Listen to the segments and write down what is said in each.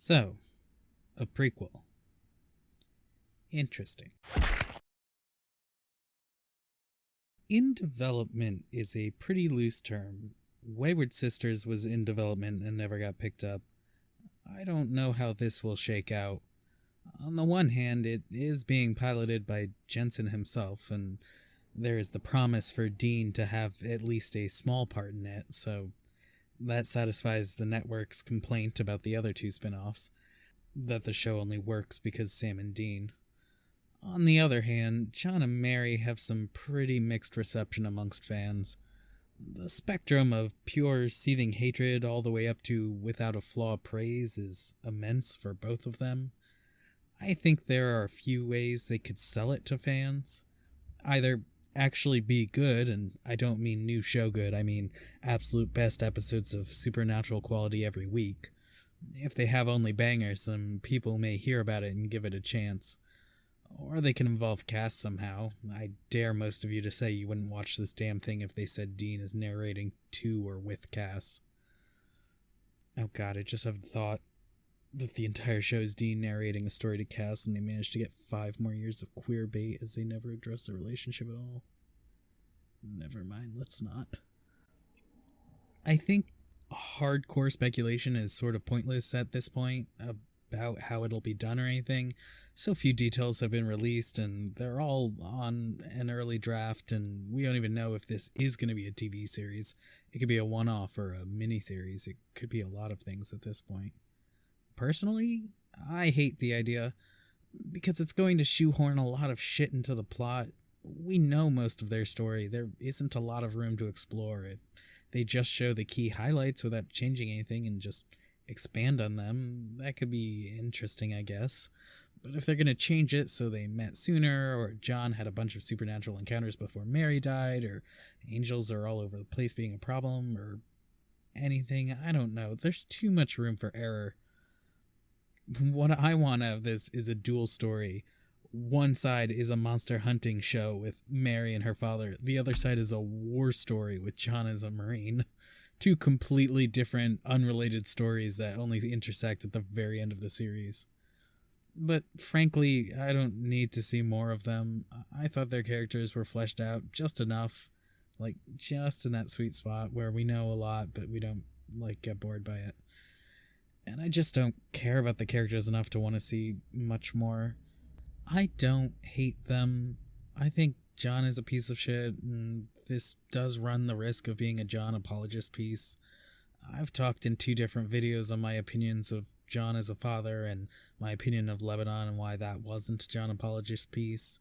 So, a prequel. Interesting. In development is a pretty loose term. Wayward Sisters was in development and never got picked up. I don't know how this will shake out. On the one hand, it is being piloted by Jensen himself, and there is the promise for Dean to have at least a small part in it, so that satisfies the network's complaint about the other two spin-offs, that the show only works because Sam and Dean. On the other hand, John and Mary have some pretty mixed reception amongst fans. The spectrum of pure seething hatred all the way up to without a flaw praise is immense for both of them. I think there are a few ways they could sell it to fans. Either actually be good, and I don't mean new show good, I mean absolute best episodes of supernatural quality every week. If they have only bangers, then people may hear about it and give it a chance. Or they can involve Cass somehow. I dare most of you to say you wouldn't watch this damn thing if they said Dean is narrating to or with Cass. Oh god, I just have the thought that the entire show is Dean narrating a story to Cass, and they managed to get 5 more years of queer bait as they never address the relationship at all. Never mind, let's not. I think hardcore speculation is sort of pointless at this point about how it'll be done or anything. So few details have been released, and they're all on an early draft, and we don't even know if this is going to be a TV series. It could be a one-off or a mini-series. It could be a lot of things at this point. Personally, I hate the idea, because it's going to shoehorn a lot of shit into the plot. We know most of their story. There isn't a lot of room to explore. If they just show the key highlights without changing anything and just expand on them, that could be interesting, I guess. But if they're going to change it so they met sooner, or John had a bunch of supernatural encounters before Mary died, or angels are all over the place being a problem, or anything, I don't know. There's too much room for error. What I want out of this is a dual story. One side is a monster hunting show with Mary and her father. The other side is a war story with John as a Marine. Two completely different, unrelated stories that only intersect at the very end of the series. But frankly, I don't need to see more of them. I thought their characters were fleshed out just enough. Like, just in that sweet spot where we know a lot, but we don't, get bored by it. And I just don't care about the characters enough to want to see much more. I don't hate them. I think John is a piece of shit, and this does run the risk of being a John apologist piece. I've talked in 2 different videos on my opinions of John as a father and my opinion of Lebanon and why that wasn't a John apologist piece.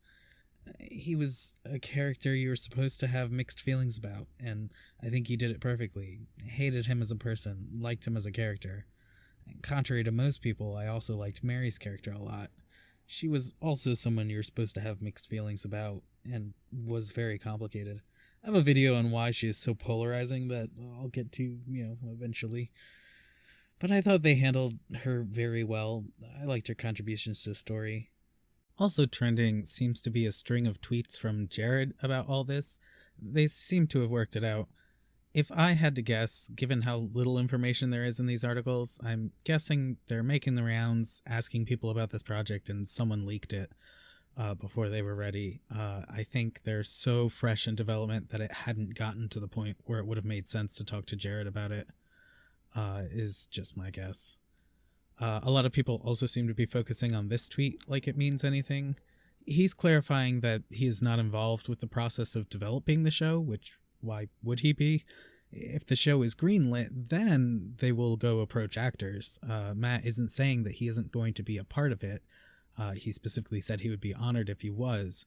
He was a character you were supposed to have mixed feelings about, and I think he did it perfectly. Hated him as a person, liked him as a character. And contrary to most people, I also liked Mary's character a lot. She was also someone you were supposed to have mixed feelings about, and was very complicated. I have a video on why she is so polarizing that I'll get to, eventually. But I thought they handled her very well. I liked her contributions to the story. Also trending seems to be a string of tweets from Jared about all this. They seem to have worked it out. If I had to guess, given how little information there is in these articles, I'm guessing they're making the rounds, asking people about this project, and someone leaked it before they were ready. I think they're so fresh in development that it hadn't gotten to the point where it would have made sense to talk to Jared about it, is just my guess. A lot of people also seem to be focusing on this tweet like it means anything. He's clarifying that he is not involved with the process of developing the show, which why would he be? If the show is greenlit, then they will go approach actors. Matt isn't saying that he isn't going to be a part of it. He specifically said he would be honored if he was.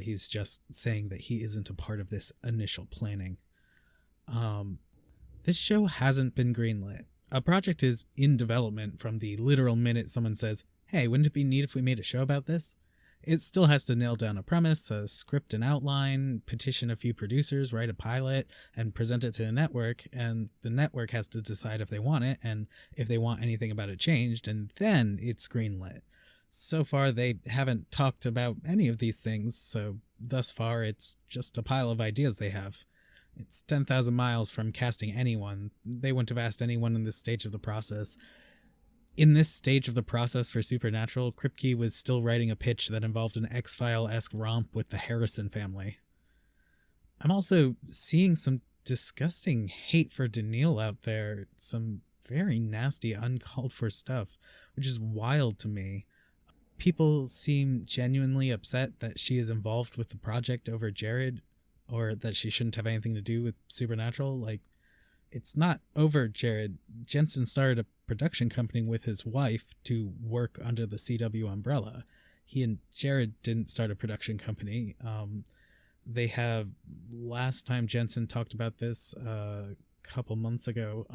He's just saying that he isn't a part of this initial planning. This show hasn't been greenlit. A project is in development from the literal minute someone says, hey, wouldn't it be neat if we made a show about this? It still has to nail down a premise, a script and outline, petition a few producers, write a pilot, and present it to the network, and the network has to decide if they want it, and if they want anything about it changed, and then it's greenlit. So far, they haven't talked about any of these things, so thus far it's just a pile of ideas they have. It's 10,000 miles from casting anyone. They wouldn't have asked anyone in this stage of the process. In this stage of the process for Supernatural, Kripke was still writing a pitch that involved an X-File-esque romp with the Harrison family. I'm also seeing some disgusting hate for Daniil out there, some very nasty, uncalled for stuff, which is wild to me. People seem genuinely upset that she is involved with the project over Jared, or that she shouldn't have anything to do with Supernatural. Like, it's not over Jared. Jensen started a production company with his wife to work under the CW umbrella. He and Jared didn't start a production company. They have, last time Jensen talked about this a couple months ago,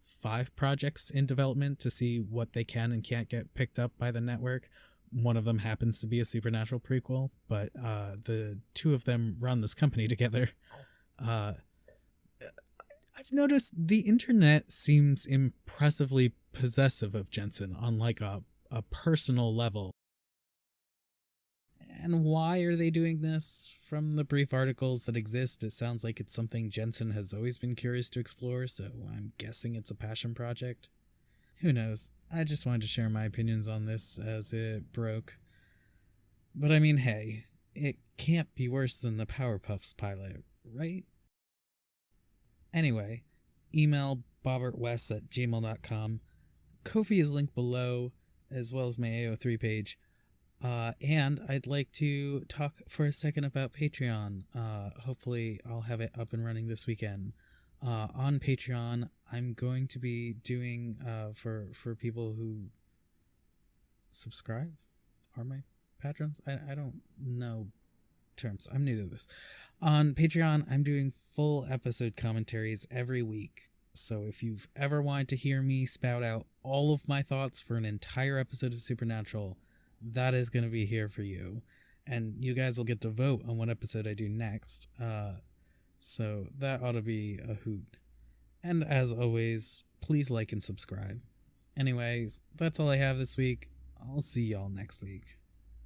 5 projects in development to see what they can and can't get picked up by the network. One of them happens to be a Supernatural prequel, but the 2 of them run this company together. I've noticed the internet seems impressively possessive of Jensen on like a personal level. And why are they doing this? From the brief articles that exist, it sounds like it's something Jensen has always been curious to explore, so I'm guessing it's a passion project. Who knows? I just wanted to share my opinions on this as it broke. But I mean, hey, it can't be worse than the Powerpuffs pilot, right? Anyway, email bobbertwest@gmail.com. Ko-fi is linked below, as well as my AO3 page. And I'd like to talk for a second about Patreon. Hopefully I'll have it up and running this weekend. On Patreon, I'm going to be doing, for people who subscribe, are my patrons? I don't know terms. I'm new to this. On Patreon, I'm doing full episode commentaries every week. So if you've ever wanted to hear me spout out all of my thoughts for an entire episode of Supernatural, that is going to be here for you. And you guys will get to vote on what episode I do next. So that ought to be a hoot. And as always, please like and subscribe. Anyways, that's all I have this week. I'll see y'all next week.